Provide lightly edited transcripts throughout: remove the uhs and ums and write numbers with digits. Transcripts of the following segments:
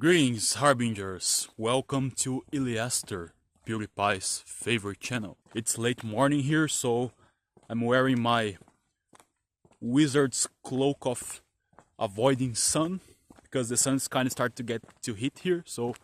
Greetings, Harbingers! Welcome to Yliaster, PewDiePie's favorite channel. It's late morning here, so I'm wearing my wizard's cloak of avoiding sun, because the sun's kind of starting to get too heat here, so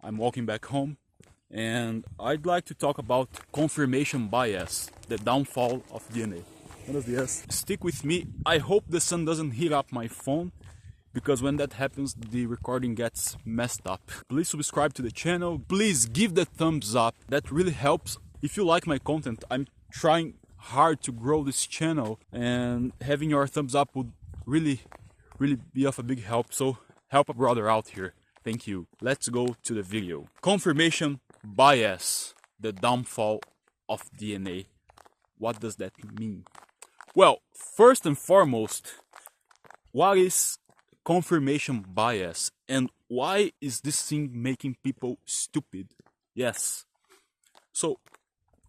I'm walking back home. And I'd like to talk about confirmation bias, the downfall of DNA. Yes. Stick with me. I hope the sun doesn't heat up my phone, because when that happens, the recording gets messed up. Please subscribe to the channel. Please give the thumbs up. That really helps. If you like my content, I'm trying hard to grow this channel, and having your thumbs up would really be of a big help. So help a brother out here. Thank you. Let's go to the video. Confirmation bias, the downfall of DNA. What does that mean? Well, first and foremost, what is confirmation bias, and why is this thing making people stupid? Yes. So,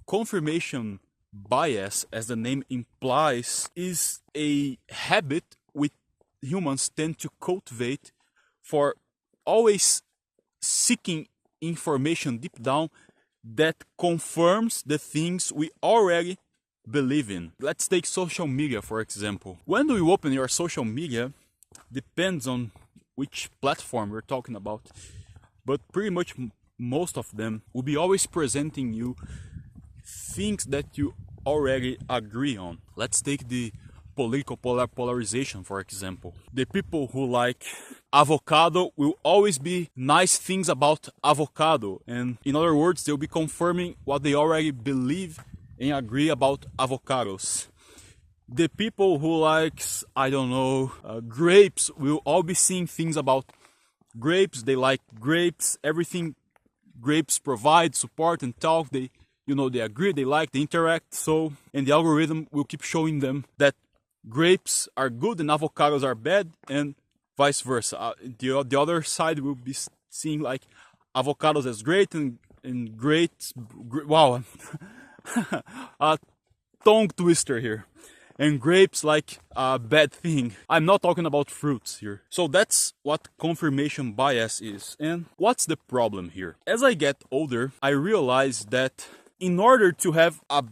confirmation bias, as the name implies, is a habit which humans tend to cultivate for always seeking information deep down that confirms the things we already believe in. Let's take social media, for example. When you open your social media, depends on which platform we're talking about, but pretty much most of them will be always presenting you things that you already agree on. Let's take the political polarization, for example. The people who like avocado will always be nice things about avocado, and in other words, they'll be confirming what they already believe and agree about avocados. The people who likes, I don't know, grapes will all be seeing things about grapes. They like grapes, everything grapes provide, support and talk. They agree, they like, they interact. So, and the algorithm will keep showing them that grapes are good and avocados are bad, and vice versa. The other side will be seeing like avocados as great and great. Wow, a tongue twister here. And grapes like a bad thing. I'm not talking about fruits here. So that's what confirmation bias is. And what's the problem here? As I get older, I realize that in order to have a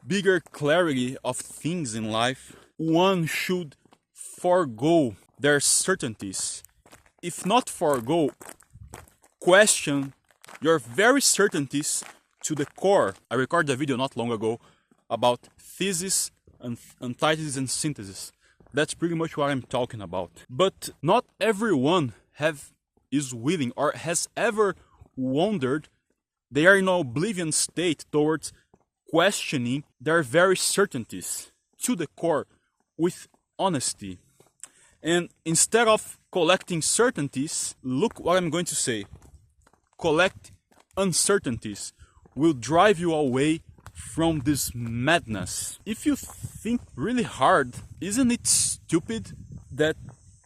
bigger clarity of things in life, one should forego their certainties. If not forego, question your very certainties to the core. I recorded a video not long ago about thesis, antithesis and synthesis. That's pretty much what I'm talking about. But not everyone is willing or has ever wondered. They are in an oblivion state towards questioning their very certainties to the core with honesty. And instead of collecting certainties, look what I'm going to say. Collect uncertainties will drive you away from this madness. If you think really hard, isn't it stupid that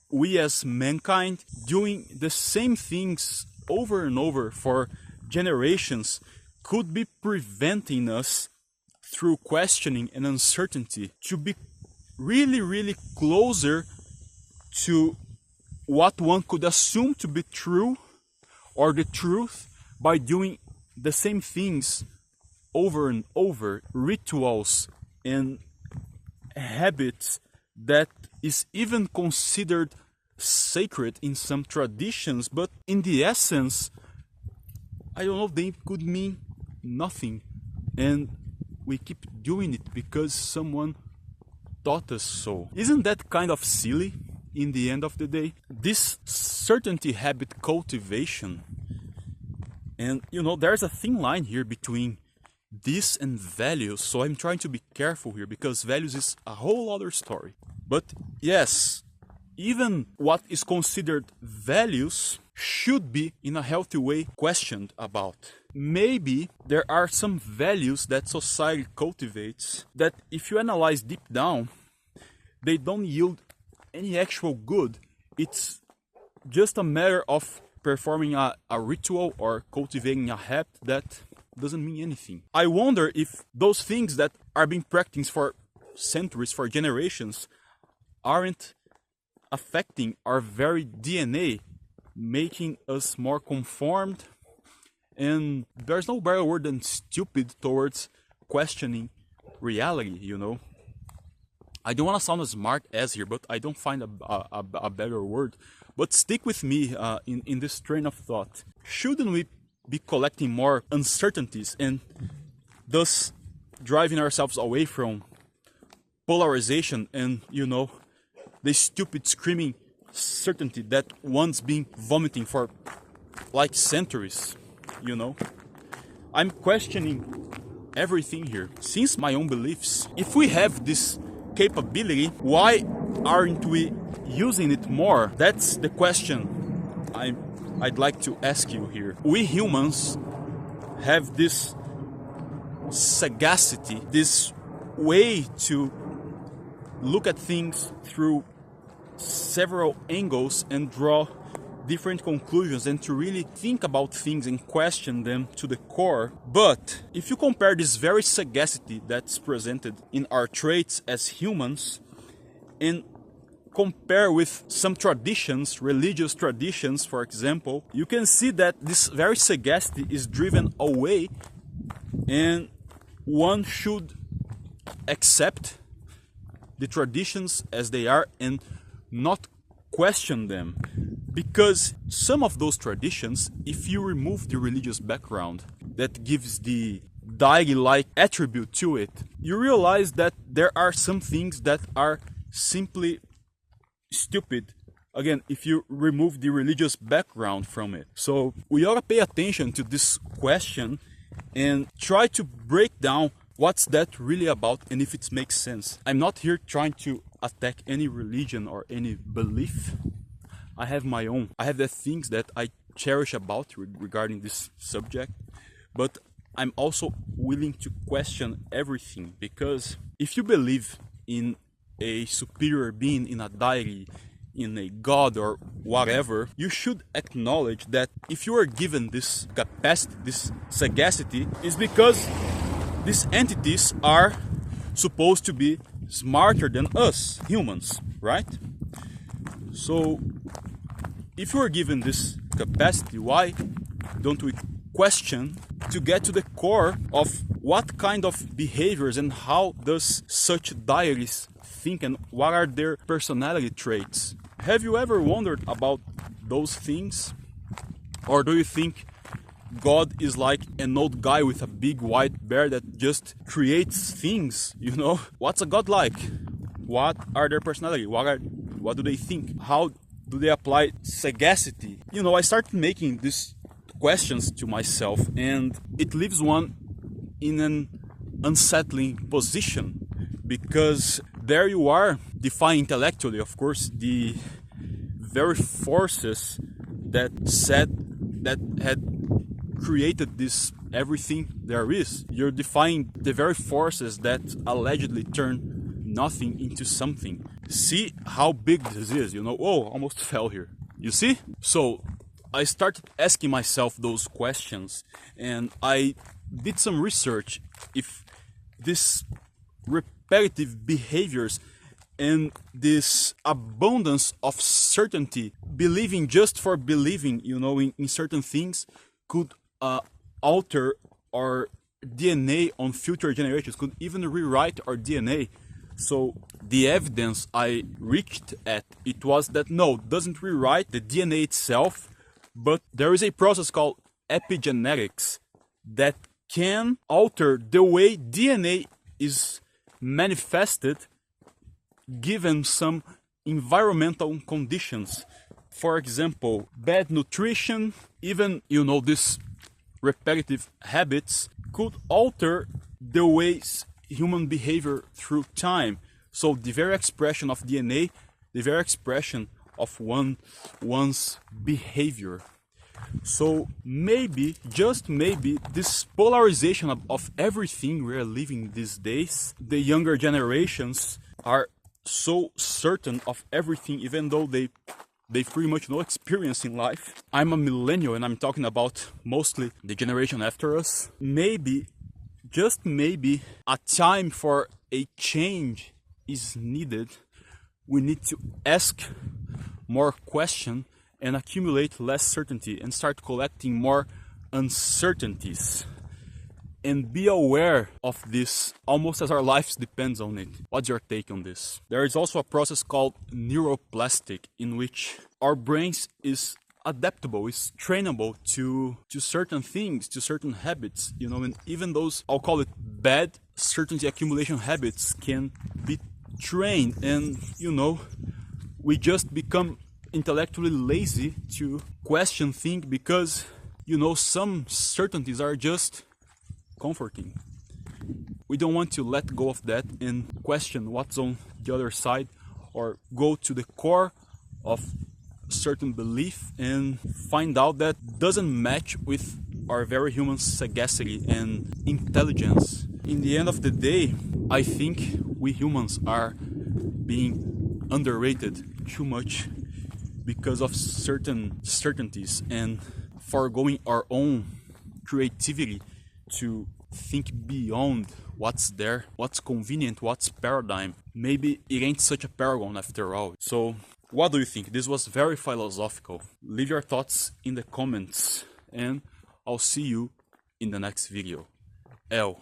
we as mankind, doing the same things over and over for generations, could be preventing us through questioning and uncertainty to be really closer to what one could assume to be true or the truth by doing the same things over and over, rituals and habits that is even considered sacred in some traditions, but in the essence, I don't know, they could mean nothing, and we keep doing it because someone taught us so. Isn't that kind of silly in the end of the day? This certainty habit cultivation, and there's a thin line here between this and values, so I'm trying to be careful here, because values is a whole other story. But yes, even what is considered values should be in a healthy way questioned about. Maybe there are some values that society cultivates that if you analyze deep down, they don't yield any actual good. It's just a matter of performing a ritual or cultivating a habit that doesn't mean anything. I wonder if those things that are being practiced for centuries, for generations, aren't affecting our very DNA making us more conformed, and there's no better word than stupid towards questioning reality, you know. I don't want to sound as smart as here, but I don't find a better word. But stick with me in this train of thought. Shouldn't we be collecting more uncertainties and thus driving ourselves away from polarization and, you know, the stupid screaming certainty that one's been vomiting for like centuries, you know? I'm questioning everything here. Since my own beliefs, if we have this capability, why aren't we using it more? That's the question I'd like to ask you here. We humans have this sagacity, this way to look at things through several angles and draw different conclusions and to really think about things and question them to the core. But if you compare this very sagacity that's presented in our traits as humans and compare with some traditions, religious traditions, for example, you can see that this very sagacity is driven away, and one should accept the traditions as they are and not question them. Because some of those traditions, if you remove the religious background that gives the deity-like attribute to it, you realize that there are some things that are simply stupid. Again, if you remove the religious background from it. So we ought to pay attention to this question and try to break down what's that really about and if it makes sense. I'm not here trying to attack any religion or any belief. I have my own. I have the things that I cherish about regarding this subject, but I'm also willing to question everything, because if you believe in a superior being, in a deity, in a god or whatever, you should acknowledge that if you are given this capacity, this sagacity, is because these entities are supposed to be smarter than us humans, right? So if you are given this capacity, why don't we question to get to the core of what kind of behaviors and how does such deities think and what are their personality traits? Have you ever wondered about those things? Or do you think God is like an old guy with a big white bear that just creates things, you know? What's a god like? What are their personality? What do they think? How do they apply sagacity? You know, I started making these questions to myself, and it leaves one in an unsettling position, because there you are defying intellectually, of course, the very forces that had created this everything there is. You're defying the very forces that allegedly turn nothing into something. See how big this is, you know? Oh, almost fell here. You see? So I started asking myself those questions, and I did some research if this repetitive behaviors and this abundance of certainty, believing just for believing, you know, in certain things, could alter our DNA on future generations, could even rewrite our DNA. So the evidence I reached at, it was that no, it doesn't rewrite the DNA itself, but there is a process called epigenetics that can alter the way DNA is manifested given some environmental conditions. For example, bad nutrition, even, you know, this repetitive habits could alter the ways human behavior through time. So the very expression of DNA, the very expression of one's behavior. So maybe, just maybe, this polarization of everything we are living these days, the younger generations are so certain of everything, even though they pretty much no experience in life. I'm a millennial and I'm talking about mostly the generation after us. Maybe, just maybe, a time for a change is needed. We need to ask more questions and accumulate less certainty and start collecting more uncertainties. And be aware of this almost as our lives depends on it. What's your take on this? There is also a process called neuroplastic in which our brains is adaptable, is trainable to certain things, to certain habits, you know, and even those, I'll call it bad certainty accumulation habits can be trained, and you know, we just become intellectually lazy to question things because, you know, some certainties are just comforting. We don't want to let go of that and question what's on the other side, or go to the core of certain belief and find out that doesn't match with our very human sagacity and intelligence. In the end of the day, I think we humans are being underrated too much because of certain certainties and foregoing our own creativity to think beyond what's there, what's convenient, what's paradigm. Maybe it ain't such a paragon after all. So what do you think? This was very philosophical. Leave your thoughts in the comments and I'll see you in the next video. El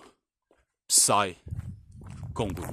Psy Congo.